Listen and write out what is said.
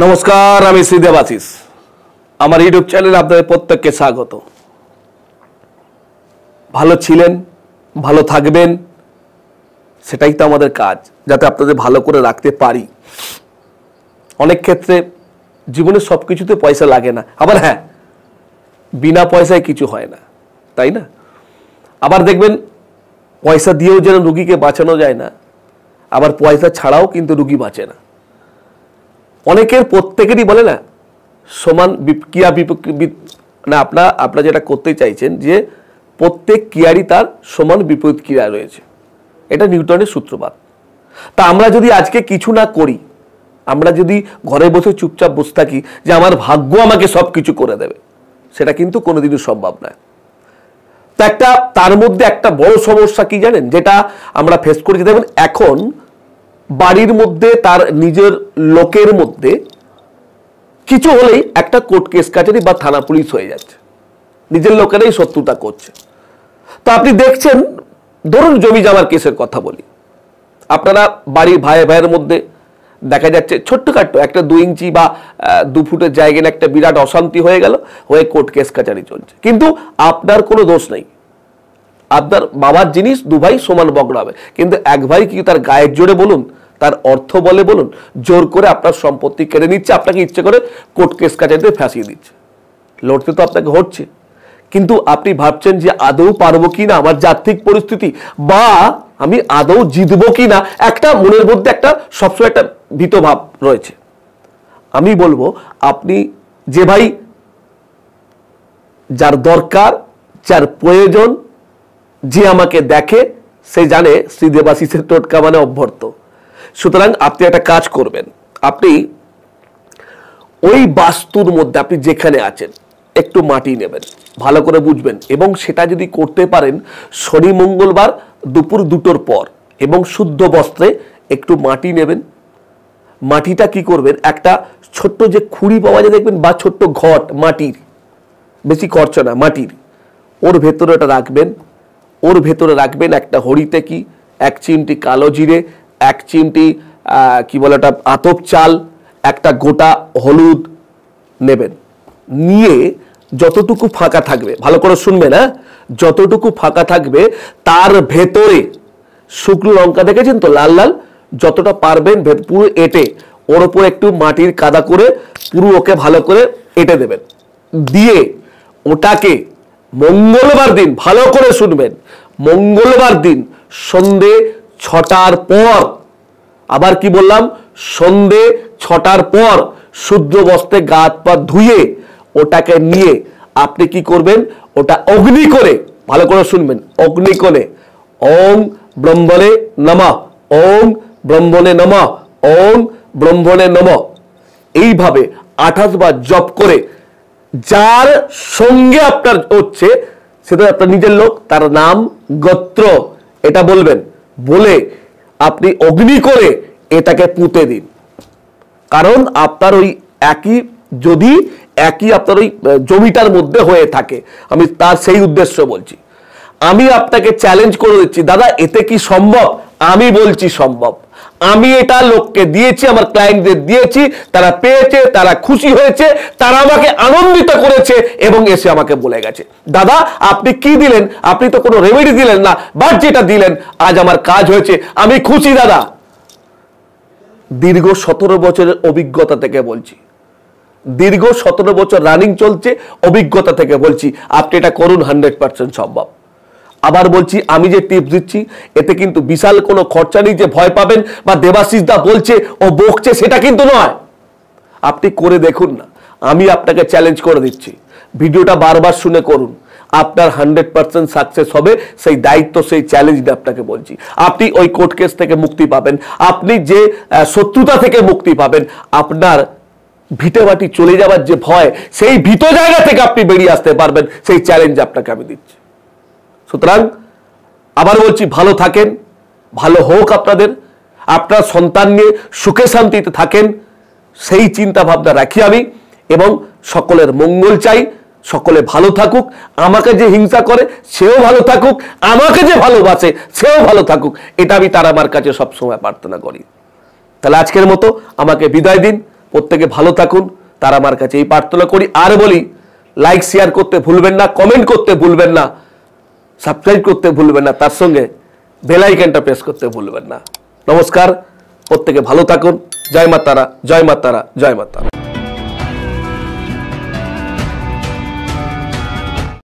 नमस्कार আমি শ্রী দেবাশিস আমার ইউটিউব চ্যানেলে আপনাদের প্রত্যেককে স্বাগত। ভালো ছিলেন, ভালো থাকবেন, সেটাই তো আমাদের কাজ, যাতে আপনাদের ভালো করে রাখতে পারি। অনেক ক্ষেত্রে জীবনে সবকিছুতে পয়সা লাগে না, আবার হ্যাঁ বিনা পয়সায় কিছু হয় না, তাই না? আবার দেখবেন পয়সা দিয়েও যেন রোগীকে বাঁচানো যায় না, আবার পয়সা ছাড়াও কিন্তু রোগী বাঁচে না। অনেকের প্রত্যেকেরই বলে না সমান ক্রিয়া মানে আপনারা যেটা করতে চাইছেন যে প্রত্যেক ক্রিয়ারই তার সমান বিপরীত ক্রিয়া রয়েছে, এটা নিউটনের সূত্রপাত। তা আমরা যদি আজকে কিছু না করি, আমরা যদি ঘরে বসে চুপচাপ বসে থাকি যে আমার ভাগ্য আমাকে সব কিছু করে দেবে, সেটা কিন্তু কোনোদিনও সম্ভব নয়। তো তার মধ্যে একটা বড় সমস্যা কি জানেন, যেটা আমরা ফেস করেছি। দেখুন এখন বাড়ির মধ্যে তার নিজের লোকের মধ্যে কিছু হলেই একটা কোর্ট কেস কাছারি বা থানা পুলিশ হয়ে যাচ্ছে, নিজের লোকেরাই শত্রুতা করছে। তো আপনি দেখছেন, ধরুন জমি জমার কেসের কথা বলি, আপনারা বাড়ির ভাইয়ের মধ্যে দেখা যাচ্ছে ছোট্টখাট্ট একটা 2 ইঞ্চি বা 2 ফুটের জায়গায় একটা বিরাট অশান্তি হয়ে গেল, হয়ে কোর্ট কেস কাছারি চলছে, কিন্তু আপনার কোনো দোষ নেই। আপনার বাবার জিনিস 2 ভাই সমান বকড়াবে, কিন্তু এক ভাই কি তার গায়ের জোরে বলুন, তার অর্থ বলে বলুন, জোর করে আপনার সম্পত্তি কেড়ে নিচ্ছে, আপনাকে ইচ্ছে করে কোর্ট কেস কাছারিতে ফাঁসিয়ে দিচ্ছে। লড়তে তো আপনাকে হচ্ছে, কিন্তু আপনি ভাবছেন যে আদৌ পারবো কি না, আমার যে আর্থিক পরিস্থিতি, বা আমি আদৌ জিতবো কি না, একটা মনের মধ্যে একটা সবসময় একটা ভীতভাব রয়েছে। আমি বলবো আপনি যে ভাই, যার দরকার, যার প্রয়োজন, যে আমাকে দেখে সে জানে শ্রী দেবাশিসের টোটকা মানে অভ্যর্থ। সুতরাং আপনি একটা কাজ করবেন, আপনি ওই বাস্তুর মধ্যে আপনি যেখানে আছেন একটু মাটি নেবেন, ভালো করে বুঝবেন, এবং সেটা যদি করতে পারেন শনি মঙ্গলবার দুপুর 2টোর পর, এবং শুদ্ধ বস্ত্রে একটু মাটি নেবেন। মাটিটা কি করবেন, একটা ছোট্ট যে খুঁড়ি পাওয়া যায় দেখবেন, বা ছোট্ট ঘট মাটির, বেশি খরচা না, মাটির, ওর ভেতরে ওটা রাখবেন। ওর ভেতরে রাখবেন একটা হড়িতে কি 1 চিমটি কালো জিরে, 1 চিমটি কি বলে ওটা আতপ চাল, একটা গোটা হলুদ নেবেন। নিয়ে যতটুকু ফাঁকা থাকবে, ভালো করে শুনবেন, হ্যাঁ, যতটুকু ফাঁকা থাকবে তার ভেতরে শুকনো লঙ্কা দেখেছেন তো লাল লাল, যতটা পারবেন পুরো এঁটে ওর উপর একটু মাটির কাদা করে পুরো ওকে ভালো করে এঁটে দেবেন। দিয়ে ওটাকে মঙ্গলবার দিন, ভালো করে শুনবেন, মঙ্গলবার দিন সন্ধে 6টার পর, আবার কি বললাম, সন্ধে 6টার পর শুদ্ধ বস্ত্রে গা হাত পা ধুয়ে ওটাকে নিয়ে আপনি কি করবেন, ওটা অগ্নি করে, ভালো করে শুনবেন, অগ্নি করে ওং ব্রহ্মণে নমঃ, ওং ব্রহ্মণে নমঃ, ওং ব্রহ্মণে নমঃ, এইভাবে 28 বার জপ করে, যার সঙ্গে আপনার হচ্ছে সেটা আপনার নিজের লোক, তার নাম গোত্র এটা বলবেন, বলে আপনি অগ্নি করে এটাকে পুঁতে দিন। কারণ আপনার ওই একই, যদি একই আপনার ওই জমিটার মধ্যে হয়ে থাকে, আমি তার সেই উদ্দেশ্য বলছি। আমি আপনাকে চ্যালেঞ্জ করে দিচ্ছি, দাদা এতে কি সম্ভব? আমি বলছি সম্ভব। আমি এটা লোককে দিয়েছি, আমার ক্লায়েন্টদের দিয়েছি, তারা পেয়েছে, তারা খুশি হয়েছে, তারা আমাকে আনন্দিত করেছে এবং এসে আমাকে বলে গেছে, দাদা আপনি কি দিলেন, আপনি তো কোনো রেমেডি দিলেন না, বাট যেটা দিলেন আজ আমার কাজ হয়েছে, আমি খুশি দাদা। দীর্ঘ 17 বছরের অভিজ্ঞতা থেকে বলছি, দীর্ঘ 17 বছর রানিং চলছে, অভিজ্ঞতা থেকে বলছি, আপনি এটা করুন, 100% সম্ভব। আবার বলছি, আমি যে টিপস দিচ্ছি এতে কিন্তু বিশাল কোনো খরচা নেই যে ভয় পাবেন বা দেবাশিস দা বলছে ও বকছে, সেটা কিন্তু নয়। আপনি করে দেখুন না, আমি আপনাকে চ্যালেঞ্জ করে দিচ্ছি, ভিডিওটা বারবার শুনে করুন, আপনার 100% সাকসেস হবে, সেই দায়িত্ব, সেই চ্যালেঞ্জটা আপনাকে বলছি। আপনি ওই কোর্ট কেস থেকে মুক্তি পাবেন, আপনি যে শত্রুতা থেকে মুক্তি পাবেন, আপনার ভিটে বাটি চলে যাওয়ার যে ভয়, সেই ভীত জায়গা থেকে আপনি বেরিয়ে আসতে পারবেন, সেই চ্যালেঞ্জ আপনাকে আমি দিচ্ছি। সুতরাং আবার বলছি, ভালো থাকেন, ভালো হোক আপনাদের, আপনার সন্তান নিয়ে সুখে শান্তিতে থাকেন, সেই চিন্তা ভাবনা রাখি আমি, এবং সকলের মঙ্গল চাই, সকলে ভালো থাকুক, আমাকে যে হিংসা করে সেও ভালো থাকুক, আমাকে যে ভালোবাসে সেও ভালো থাকুক, এটা আমি তার আমার কাছে সবসময় প্রার্থনা করি। তাহলে আজকের মতো আমাকে বিদায় দিন। প্রত্যেকে ভালো থাকুন, তার আমার কাছে এই প্রার্থনা করি। আর বলি, লাইক শেয়ার করতে ভুলবেন না, কমেন্ট করতে ভুলবেন না, সাবস্ক্রাইব করতে ভুলবেন না, তার সঙ্গে বেল আইকনটা প্রেস করতে ভুলবেন না। নমস্কার, প্রত্যেকে ভালো থাকুন। জয় মা তারা, জয় মা তারা, জয় মা তারা।